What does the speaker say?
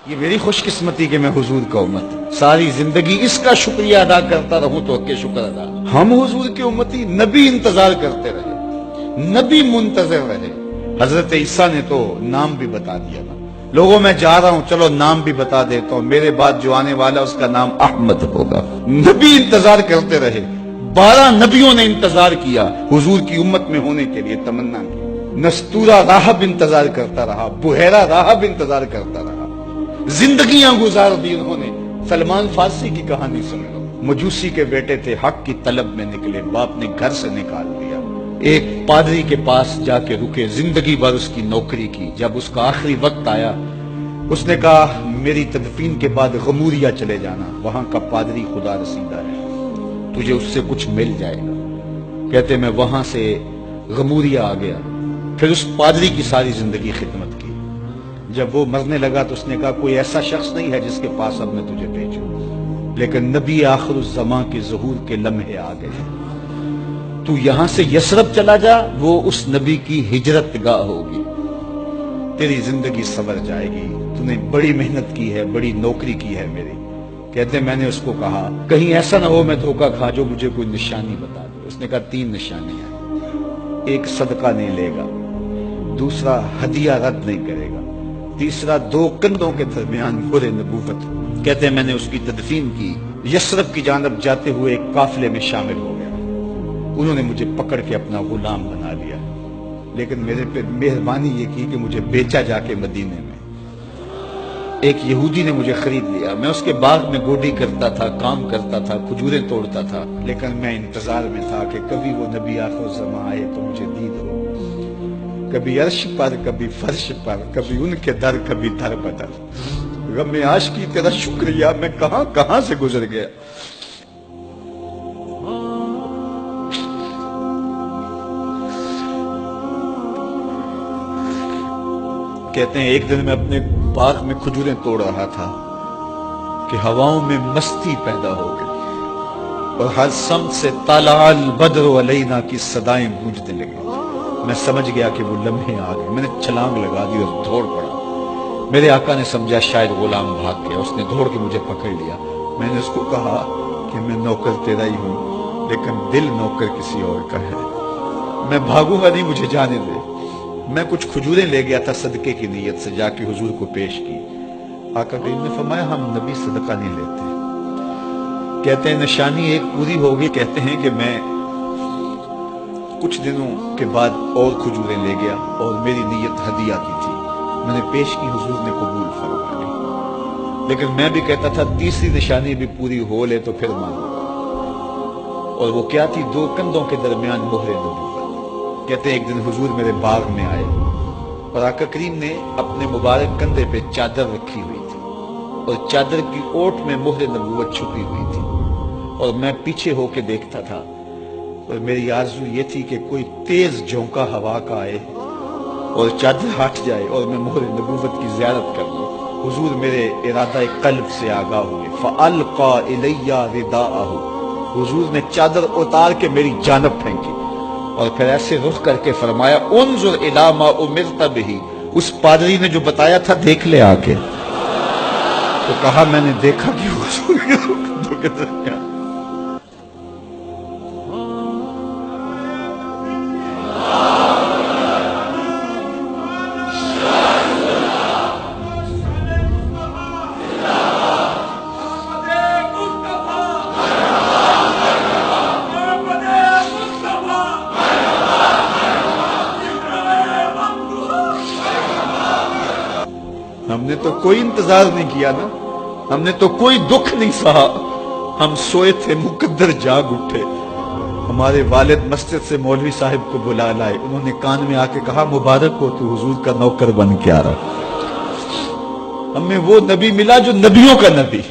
یہ میری خوش قسمتی کہ میں حضور کا امت ہوں، ساری زندگی اس کا شکریہ ادا کرتا رہوں تو کہ شکر ادا۔ ہم حضور کے امتی، نبی انتظار کرتے رہے، نبی منتظر رہے۔ حضرت عیسیٰ نے تو نام بھی بتا دیا نا، لوگوں میں جا رہا ہوں چلو نام بھی بتا دیتا ہوں، میرے بعد جو آنے والا اس کا نام احمد ہوگا۔ نبی انتظار کرتے رہے، 12 نبیوں نے انتظار کیا حضور کی امت میں ہونے کے لیے، تمنا کی۔ نستورا راہب انتظار کرتا رہا، بحیرہ راہب انتظار کرتا رہا، زندگیاں گزار دی انہوں نے۔ سلمان فارسی کی کہانی سن لو، مجوسی کے بیٹے تھے، حق کی طلب میں نکلے، باپ نے گھر سے نکال دیا، ایک پادری کے پاس جا کے رکے، زندگی بھر اس کی نوکری کی۔ جب اس کا آخری وقت آیا اس نے کہا میری تدفین کے بعد غموریا چلے جانا، وہاں کا پادری خدا رسیدہ ہے، تجھے اس سے کچھ مل جائے گا۔ کہتے میں وہاں سے غموریا آ گیا، پھر اس پادری کی ساری زندگی خدمت کی۔ جب وہ مرنے لگا تو اس نے کہا کوئی ایسا شخص نہیں ہے جس کے پاس اب میں تجھے بھیجوں، لیکن نبی آخر الزماں کے ظہور کے لمحے آ گئے، تو یہاں سے یثرب چلا جا، وہ اس نبی کی ہجرت گاہ ہوگی، تیری زندگی سنور جائے گی، تو نے بڑی محنت کی ہے، بڑی نوکری کی ہے میری۔ کہتے میں نے اس کو کہا کہیں ایسا نہ ہو میں دھوکہ کھا جو مجھے کوئی نشانی بتا دے۔ اس نے کہا 3 نشانیاں، ایک صدقہ نہیں لے گا، دوسرا ہدیہ رد نہیں کرے گا، تیسرا 2 کندھوں کے درمیان مہر نبوت۔ کہتے ہیں میں نے اس کی تدفین کی، یثرب کی جانب جاتے ہوئے ایک قافلے میں شامل ہو گیا، انہوں نے مجھے پکڑ کے اپنا غلام بنا لیا، لیکن میرے پہ مہربانی یہ کی کہ مجھے بیچا جا کے مدینے میں۔ ایک یہودی نے مجھے خرید لیا، میں اس کے باغ میں گوڈی کرتا تھا، کام کرتا تھا، کھجوریں توڑتا تھا، لیکن میں انتظار میں تھا کہ کبھی وہ نبی آخر الزماں آئے تو مجھے دید ہو، کبھی عرش پر، کبھی فرش پر، کبھی ان کے در، کبھی در بدر۔ غم عاشقی تیرا شکریہ، میں کہاں کہاں سے گزر گیا۔ کہتے ہیں ایک دن میں اپنے باغ میں کھجوریں توڑ رہا تھا کہ ہواؤں میں مستی پیدا ہو گئی اور ہر سمت سے طلع البدر علینا کی صدائیں گونجنے لگی۔ میں سمجھ گیا کہ وہ لمحے آ گئے، میں نے چھلانگ لگا دی اور دوڑ پڑا۔ میرے آقا نے سمجھا شاید غلام بھاگ گیا، اس نے دوڑ کے مجھے پکڑ لیا۔ میں نے اس کو کہا کہ میں نوکر تیرا ہی ہوں، لیکن دل نوکر کسی اور کا ہے، میں بھاگوں گا نہیں، مجھے جانے دے۔ میں کچھ کھجوریں لے گیا تھا صدقے کی نیت سے، جا کے حضور کو پیش کی۔ آقا کریم نے فرمایا ہم نبی صدقہ نہیں لیتے۔ کہتے ہیں نشانی ایک پوری ہوگی، کہتے ہیں کہ میں کچھ دنوں کے بعد اور کھجوریں لے گیا اور میری نیت ہدیہ کی تھی، میں نے پیش کی، حضور نے قبول فرما لی، لیکن میں بھی کہتا تھا تیسری نشانی بھی پوری ہو لے تو پھر مانوں گا، اور وہ کیا تھی؟ 2 کندھوں کے درمیان مہر نبوت۔ کہتے ہیں ایک دن حضور میرے باغ میں آئے اور آقا کریم نے اپنے مبارک کندھے پہ چادر رکھی ہوئی تھی اور چادر کی اوٹ میں مہر نبوت چھپی ہوئی تھی، اور میں پیچھے ہو کے دیکھتا تھا، اور میری آرزو یہ تھی کہ کوئی تیز جھونکا ہوا کا آئے اور چادر ہٹ جائے اور میں مہر نبوت کی زیارت کر لوں۔ حضور میرے ارادہ قلب سے آگاہ ہوئے، فَأَلْقَى إِلَيَّ رِدَاءَهُ، حضور نے چادر اتار کے میری جانب پھینکی اور پھر ایسے رخ کر کے فرمایا انظر الی ما امرت بہ، اس پادری نے جو بتایا تھا دیکھ لے آ کے۔ تو کہا میں نے دیکھا کہ حضور کے کندھوں کے درمیان۔ ہم نے تو کوئی انتظار نہیں کیا نا، ہم نے تو کوئی دکھ نہیں سہا، ہم سوئے تھے مقدر جاگ اٹھے۔ ہمارے والد مسجد سے مولوی صاحب کو بلا لائے، انہوں نے کان میں آ کے کہا مبارک ہو تو حضور کا نوکر بن کے آ رہا۔ ہمیں وہ نبی ملا جو نبیوں کا نبی۔